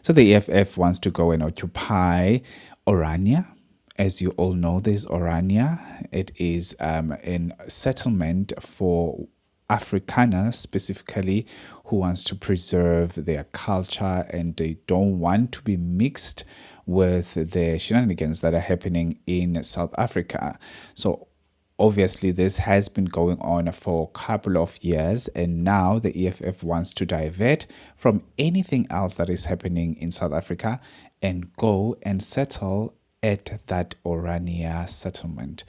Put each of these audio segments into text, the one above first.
So the EFF wants to go and occupy Orania. As you all know, there's Orania. It is a settlement for Afrikaners specifically who wants to preserve their culture, and they don't want to be mixed with the shenanigans that are happening in South Africa. So obviously this has been going on for a couple of years, and now the EFF wants to divert from anything else that is happening in South Africa and go and settle at that Orania settlement.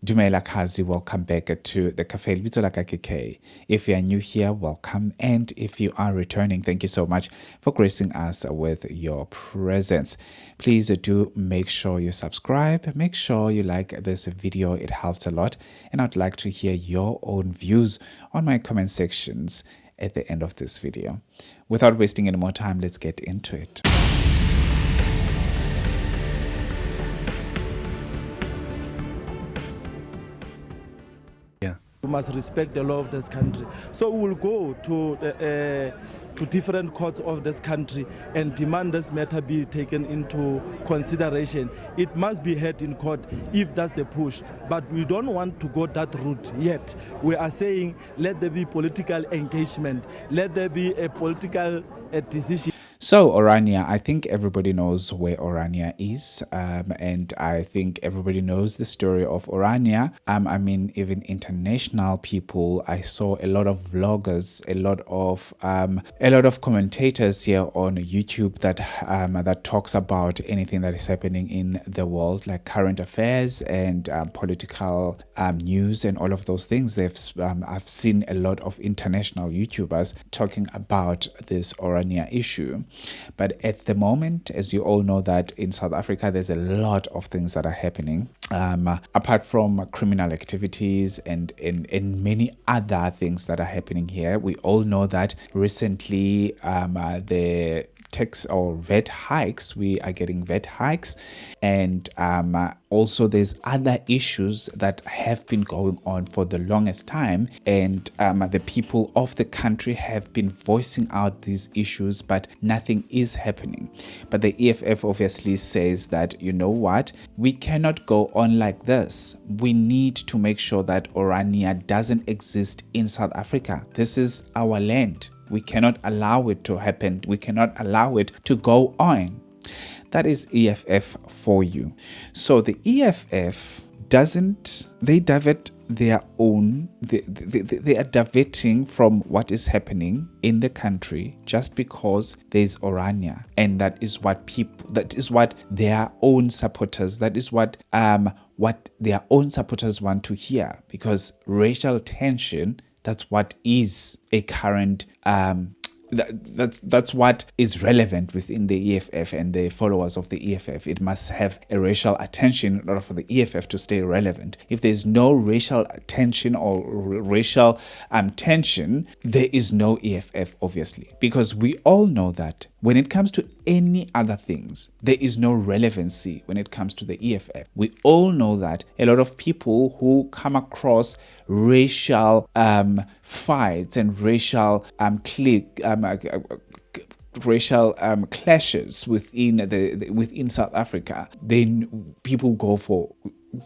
Dumela Kazi, welcome back to the Cafe Lebitso la ka KK. If you are new here, welcome. And if you are returning, thank you so much for gracing us with your presence. Please do make sure you subscribe. Make sure you like this video. It helps a lot. And I'd like to hear your own views on my comment sections at the end of this video. Without wasting any more time, let's get into it. We must respect the law of this country. So we will go to different courts of this country and demand this matter be taken into consideration. It must be heard in court if that's the push. But we don't want to go that route yet. We are saying let there be political engagement. Let there be a political decision. So Orania, I think everybody knows where Orania is, and I think everybody knows the story of Orania. I mean, even international people. I saw a lot of vloggers, a lot of commentators here on YouTube that talks about anything that is happening in the world, like current affairs and political news and all of those things. I've seen a lot of international YouTubers talking about this Orania issue. But at the moment, as you all know, that in South Africa, there's a lot of things that are happening. Apart from criminal activities and many other things that are happening here. We all know that recently the tax or VAT hikes, we are getting VAT hikes, and also there's other issues that have been going on for the longest time, and the people of the country have been voicing out these issues, but nothing is happening. But the EFF obviously says that, you know what, we cannot go on like this. We need to make sure that Orania doesn't exist in South Africa. This is our land. We cannot allow it to happen. We cannot allow it to go on. That is EFF for you. So the EFF they divert their own, they are diverting from what is happening in the country just because there's Orania. And that is what their own supporters, that is what their own supporters want to hear, because racial tension, that's what is a current that's what is relevant within the EFF and the followers of the EFF. It must have a racial attention in order for the EFF to stay relevant. If there's no racial attention or racial tension, there is no EFF, obviously, because we all know that when it comes to any other things, there is no relevancy when it comes to the EFF. We all know that a lot of people who come across racial fights and racial racial clashes within South Africa, then people go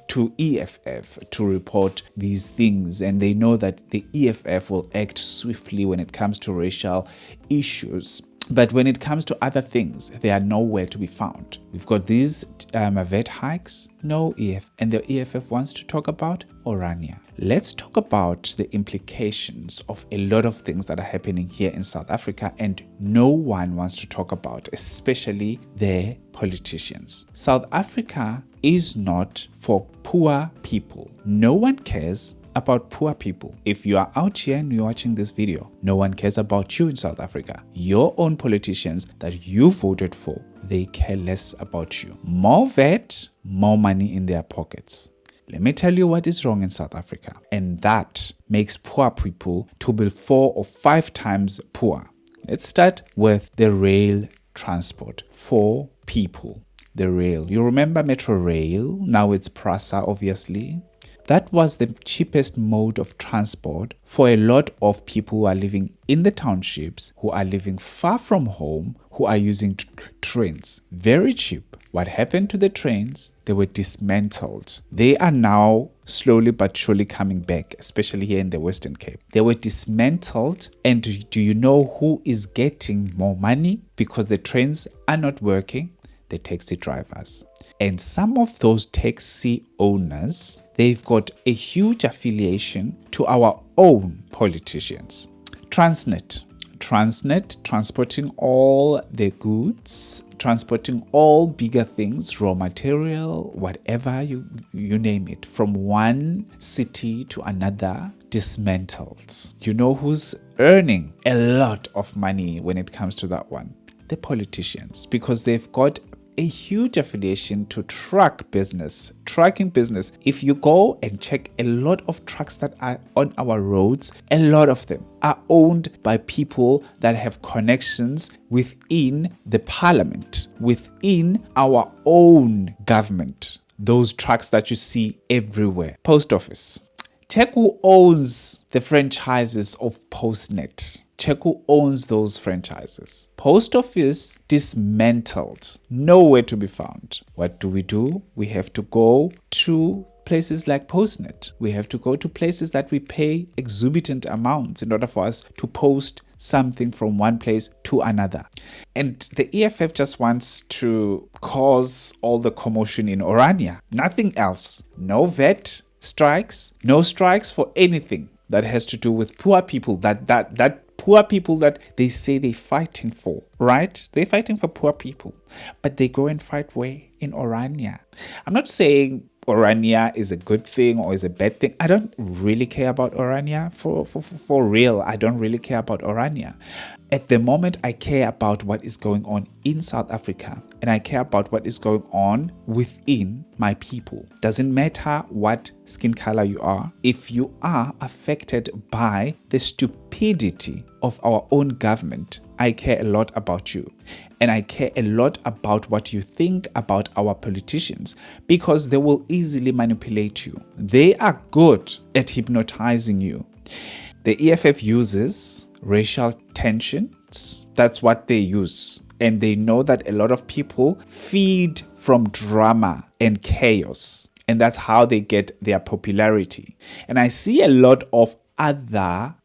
to EFF to report these things, and they know that the EFF will act swiftly when it comes to racial issues. But when it comes to other things, they are nowhere to be found. We've got these VAT hikes, no EFF, and the EFF wants to talk about Orania. Let's talk about the implications of a lot of things that are happening here in South Africa and no one wants to talk about, especially the politicians. South Africa is not for poor people. No one cares about poor people. If you are out here and you're watching this video, no one cares about you in South Africa. Your own politicians that you voted for, they care less about you. More VAT, more money in their pockets. Let me tell you what is wrong in South Africa, and that makes poor people to be 4 or 5 times poor. Let's start with the rail transport for people. The rail. You remember Metro Rail? Now it's PRASA, obviously. That was the cheapest mode of transport for a lot of people who are living in the townships, who are living far from home, who are using trains. Very cheap. What happened to the trains? They were dismantled. They are now slowly but surely coming back, especially here in the Western Cape. They were dismantled, and do you know who is getting more money? Because the trains are not working, the taxi drivers. And some of those taxi owners, they've got a huge affiliation to our own politicians. Transnet, transporting all the goods, transporting all bigger things, raw material, whatever you name it, from one city to another, dismantled. You know who's earning a lot of money when it comes to that one? The politicians, because they've got a huge affiliation to trucking business. If you go and check a lot of trucks that are on our roads, a lot of them are owned by people that have connections within the parliament, within our own government. Those trucks that you see everywhere. Post office. Check who owns the franchises of Postnet. Check who owns those franchises. Post office dismantled. Nowhere to be found. What do? We have to go to places like Postnet. We have to go to places that we pay exorbitant amounts in order for us to post something from one place to another. And the EFF just wants to cause all the commotion in Orania. Nothing else. No vet strikes, no strikes for anything that has to do with poor people, that poor people that they say they're fighting for, right? They're fighting for poor people, but they go and fight where? In Orania. I'm not saying Orania is a good thing or is a bad thing. I don't really care about Orania for real. I don't really care about Orania. At the moment, I care about what is going on in South Africa, and I care about what is going on within my people. Doesn't matter what skin color you are. If you are affected by the stupidity of our own government, I care a lot about you. And I care a lot about what you think about our politicians, because they will easily manipulate you. They are good at hypnotizing you. The EFF uses racial tensions. That's what they use. And they know that a lot of people feed from drama and chaos. And that's how they get their popularity. And I see a lot of other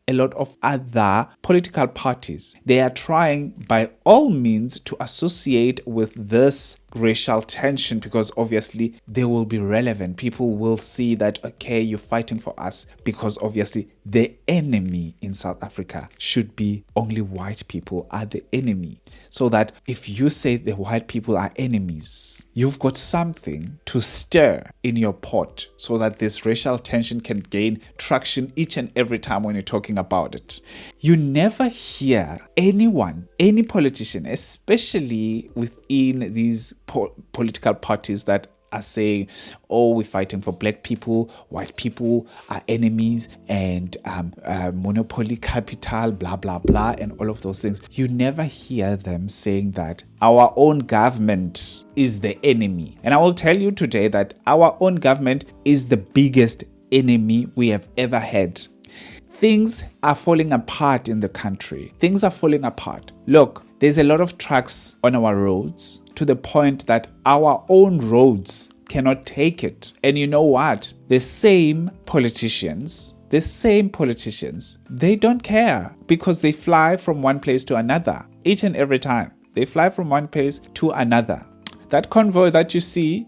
political parties. They are trying by all means to associate with this racial tension, because obviously they will be relevant. People will see that, okay, you're fighting for us, because obviously the enemy in South Africa should be only white people are the enemy. So that if you say the white people are enemies, you've got something to stir in your pot so that this racial tension can gain traction each and every time when you're talking about it. You never hear anyone, any politician, especially within these political parties that are saying, oh, we're fighting for black people, white people are enemies, and monopoly capital, blah, blah, blah, and all of those things. You never hear them saying that our own government is the enemy. And I will tell you today that our own government is the biggest enemy we have ever had. Things are falling apart in the country. Things are falling apart. Look, there's a lot of trucks on our roads to the point that our own roads cannot take it. And you know what? The same politicians, they don't care, because they fly from one place to another each and every time. They fly from one place to another. That convoy that you see,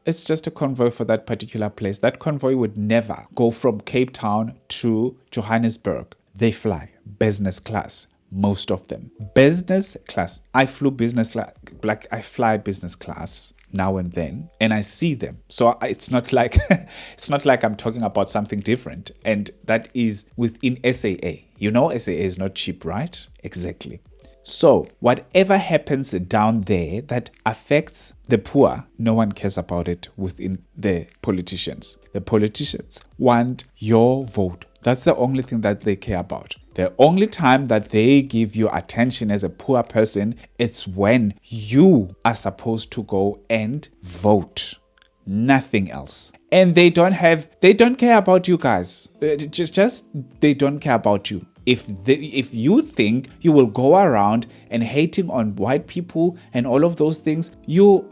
it's just a convoy for that particular place. That convoy would never go from Cape Town to Johannesburg. They fly business class, most of them. Business class. I flew business class, like I fly business class now and then, and I see them. So it's not like I'm talking about something different. And that is within SAA. You know, SAA is not cheap, right? Exactly. So whatever happens down there that affects the poor, no one cares about it within the politicians. The politicians want your vote. That's the only thing that they care about. The only time that they give you attention as a poor person, it's when you are supposed to go and vote. Nothing else. and they don't care about you guys. Just they don't care about you. If you think you will go around and hating on white people and all of those things, you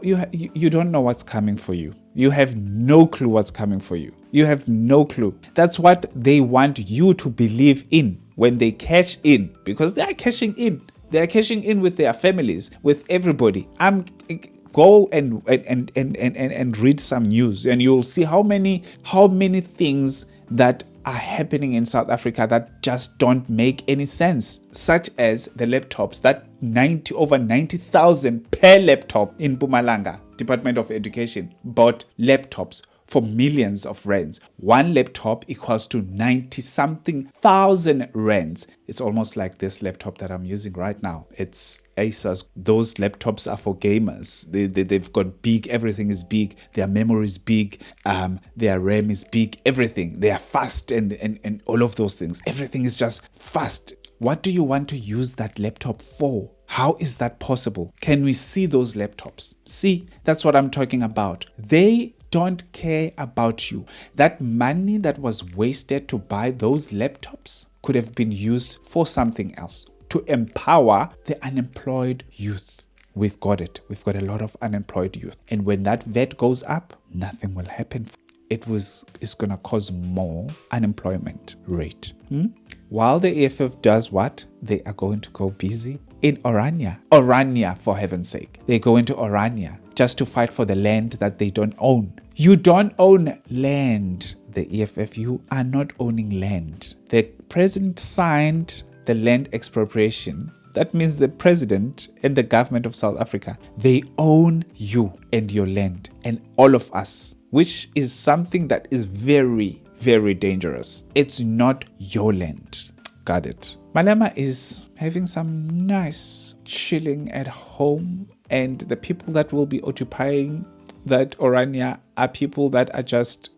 don't know what's coming for you. You have no clue what's coming for you. You have no clue. That's what they want you to believe in when they cash in, because they are cashing in. They are cashing in with their families, with everybody. Go and read some news, and you'll see how many things that are happening in South Africa that just don't make any sense, such as the laptops that over 90,000 per laptop in Mpumalanga Department of Education bought laptops for millions of rands. One laptop equals to 90 something thousand rands. It's almost like this laptop that I'm using right now. It's Asus. Those laptops are for gamers. They've got big, everything is big. Their memory is big. Their RAM is big. Everything. They are fast and all of those things. Everything is just fast. What do you want to use that laptop for? How is that possible? Can we see those laptops? See, that's what I'm talking about. They don't care about you. That money that was wasted to buy those laptops could have been used for something else, to empower the unemployed youth. We've got it. We've got a lot of unemployed youth. And when that VAT goes up, nothing will happen. It's going to cause more unemployment rate. While the EFF does what? They are going to go busy in Orania. Orania, for heaven's sake. They go into Orania just to fight for the land that they don't own. You don't own land, the EFF. You are not owning land. The president signed the land expropriation. That means the president and the government of South Africa, they own you and your land and all of us, which is something that is very, very dangerous. It's not your land. Got it. Malema is having some nice chilling at home, and the people that will be occupying that Orania are people that are just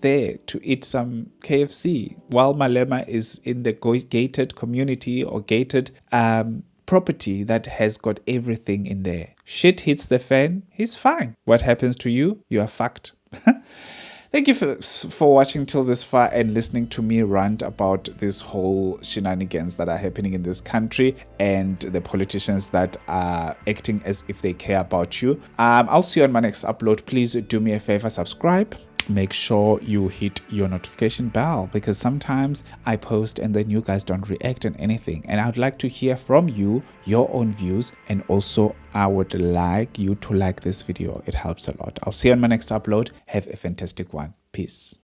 there to eat some KFC, while Malema is in the gated community or gated property that has got everything in there. Shit hits the fan, he's fine. What happens to you? You are fucked. Thank you for watching till this far and listening to me rant about this whole shenanigans that are happening in this country and the politicians that are acting as if they care about you. I'll see you on my next upload. Please do me a favor, subscribe. Make sure you hit your notification bell, because sometimes I post and then you guys don't react on anything, and I'd like to hear from you your own views, and also I would like you to like this video. It helps a lot. I'll see you on my next upload. Have a fantastic one. Peace.